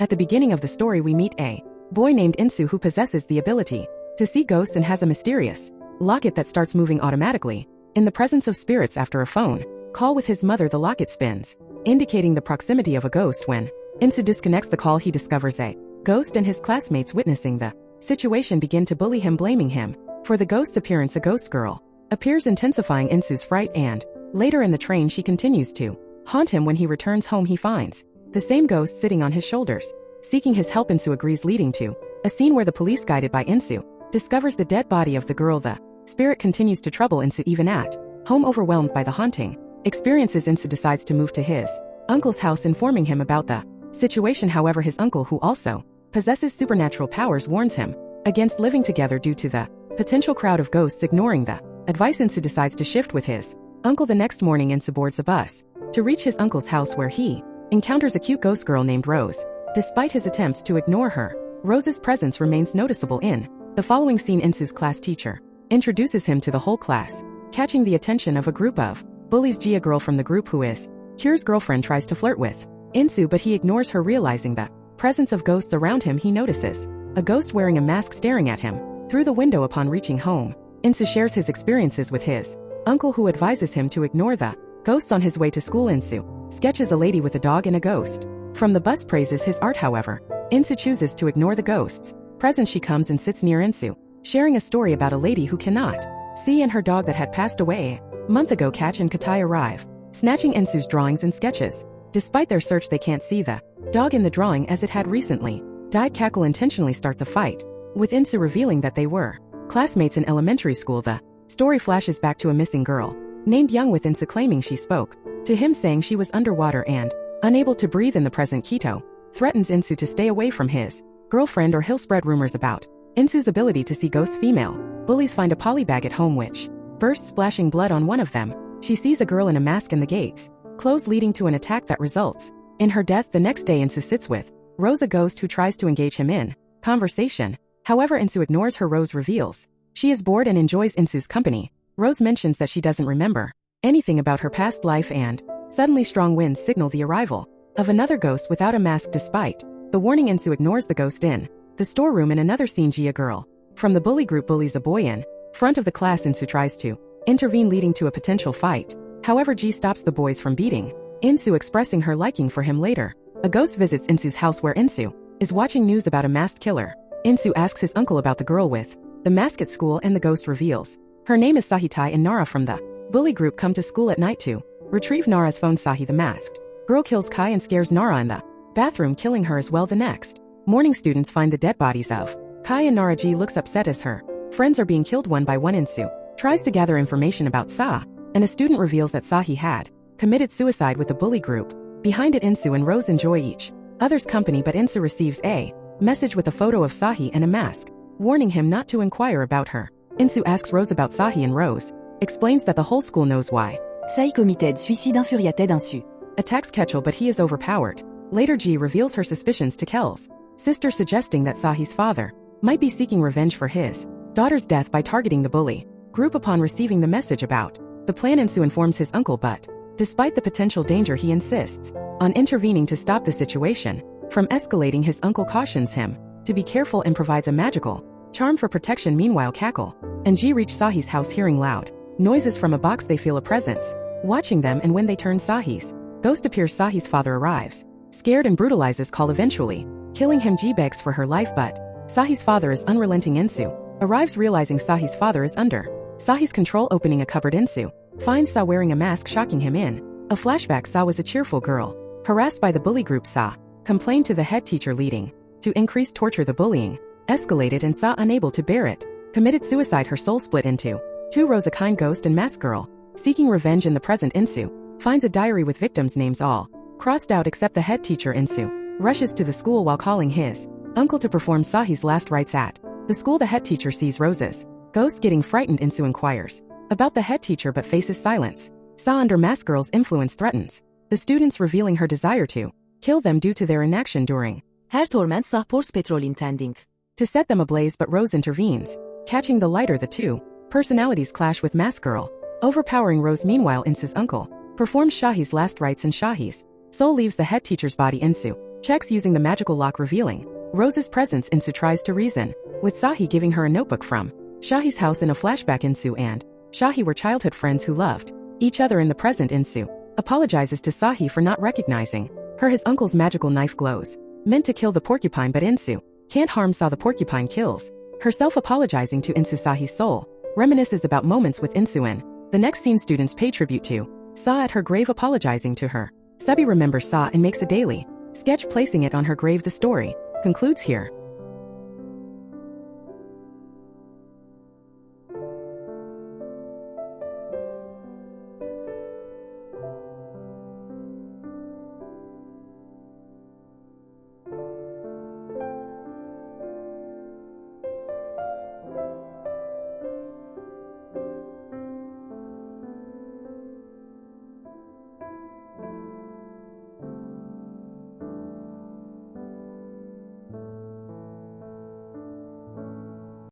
At the beginning of the story we meet a boy named Insu who possesses the ability to see ghosts and has a mysterious locket that starts moving automatically. In the presence of spirits after a phone call with his mother, the locket spins, indicating the proximity of a ghost. When Insu disconnects the call, he discovers a ghost, and his classmates witnessing the situation begin to bully him, blaming him for the ghost's appearance. A ghost girl appears, intensifying Insu's fright, and later in the train she continues to haunt him. When he returns home, he finds the same ghost sitting on his shoulders, seeking his help. Insu agrees, leading to a scene where the police, guided by Insu, discovers the dead body of the girl. The spirit continues to trouble Insu even at home. Overwhelmed by the haunting experiences, Insu decides to move to his uncle's house, informing him about the situation. However, his uncle, who also possesses supernatural powers, warns him against living together due to the potential crowd of ghosts. Ignoring the advice, Insu decides to shift with his uncle. The next morning, Insu boards a bus to reach his uncle's house, where he encounters a cute ghost girl named Rose. Despite his attempts to ignore her, Rose's presence remains noticeable. In the following scene, Insu's class teacher introduces him to the whole class, catching the attention of a group of bullies. Ji, a girl from the group who is Kyo's girlfriend, tries to flirt with Insu, but he ignores her. Realizing the presence of ghosts around him, he notices a ghost wearing a mask staring at him through the window. Upon reaching home, Insu shares his experiences with his uncle, who advises him to ignore the ghosts. On his way to school, Insu sketches a lady with a dog and a ghost from the bus, praises his art. However, Insu chooses to ignore the ghosts present. She comes and sits near Insu, sharing a story about a lady who cannot see and her dog that had passed away a month ago. Catch and Katai arrive, snatching Insu's drawings and sketches. Despite their search, they can't see the dog in the drawing, as it had recently died. Cackle intentionally starts a fight with Insu, revealing that they were classmates in elementary school. The story flashes back to a missing girl named Young, with Insu claiming she spoke to him, saying she was underwater and unable to breathe. In the present, Kito threatens Insu to stay away from his girlfriend or he'll spread rumors about Insu's ability to see ghosts. Female bullies find a polybag at home which bursts, splashing blood on one of them. She sees a girl in a mask and the gates close, leading to an attack that results in her death. The next day, Insu sits with Rose, a ghost who tries to engage him in conversation. However, Insu ignores her. Rose reveals she is bored and enjoys Insu's company. Rose mentions that she doesn't remember anything about her past life, and suddenly strong winds signal the arrival of another ghost without a mask. Despite the warning, Insu ignores the ghost. In the storeroom, in another scene, Ji, a girl from the bully group, bullies a boy in front of the class. Insu tries to intervene, leading to a potential fight. However, Ji stops the boys from beating Insu, expressing her liking for him. Later, a ghost visits Insu's house, where Insu is watching news about a masked killer. Insu asks his uncle about the girl with the mask at school, and the ghost reveals her name is Sahitai, and Nara from the bully group come to school at night to retrieve Nara's phone. Sahi, the masked girl, kills Kai and scares Nara in the bathroom, killing her as well. The next morning, students find the dead bodies of Kai and Nara. Ji looks upset as her friends are being killed one by one. Insu tries to gather information about Sa, and a student reveals that Sahi had committed suicide with the bully group. Behind it, Insu and Rose enjoy each other's company, but Insu receives a message with a photo of Sahi and a mask, warning him not to inquire about her. Insu asks Rose about Sahi, and Rose explains that the whole school knows why Sahi committed suicide infuriated Insu. Attacks Ketchel, but he is overpowered. Later, Ji reveals her suspicions to Kel's sister, suggesting that Sahi's father might be seeking revenge for his daughter's death by targeting the bully group. Upon receiving the message about the plan, Insu informs his uncle, but despite the potential danger, he insists on intervening to stop the situation from escalating. His uncle cautions him to be careful and provides a magical charm for protection. Meanwhile, Cackle and Ji reach Sahi's house. Hearing loud noises from a box, they feel a presence watching them, and when they turn, Sahi's ghost appears. Sahi's father arrives, scared, and brutalizes Call, eventually killing him. Ji begs for her life, but Sahi's father is unrelenting. Insu arrives, realizing Sahi's father is under Sahi's control. Opening a cupboard, Insu finds Sa wearing a mask, shocking him. In a flashback, Sa was a cheerful girl harassed by the bully group. Sa complained to the head teacher, leading to increased torture. The bullying escalated, and Sa, unable to bear it, committed suicide. Her soul split into two. Rose, a kind ghost and mask girl seeking revenge. In the present, Insu finds a diary with victims' names all crossed out except the head teacher. Insu rushes to the school while calling his uncle to perform Sahi's last rites at the school. The head teacher sees Rose's ghost. Getting frightened, Insu inquires about the head teacher but faces silence. Sa, under mask girl's influence, threatens the students, revealing her desire to kill them due to their inaction during Her torment supports petrol intending to set them ablaze, but Rose intervenes, catching the lighter. The two personalities clash with mask girl overpowering Rose. Meanwhile, Insu's uncle performs Shahi's last rites, and Shahi's soul leaves the head teacher's body. Insu Checks using the magical lock revealing Rose's presence. Insu tries to reason, with Sahi giving her a notebook from Shahi's house. In a flashback, Insu and Shahi were childhood friends who loved each other. In the present, Insu apologizes to Sahi for not recognizing her. His uncle's magical knife glows, meant to kill the porcupine, but Insu can't harm Sa. The porcupine kills herself. Apologizing to Insu, Sahi's soul reminisces about moments with Insu. In the next scene, students pay tribute to Sa at her grave, apologizing to her. Subby remembers Sa and makes a daily sketch placing it on her grave. The story concludes here.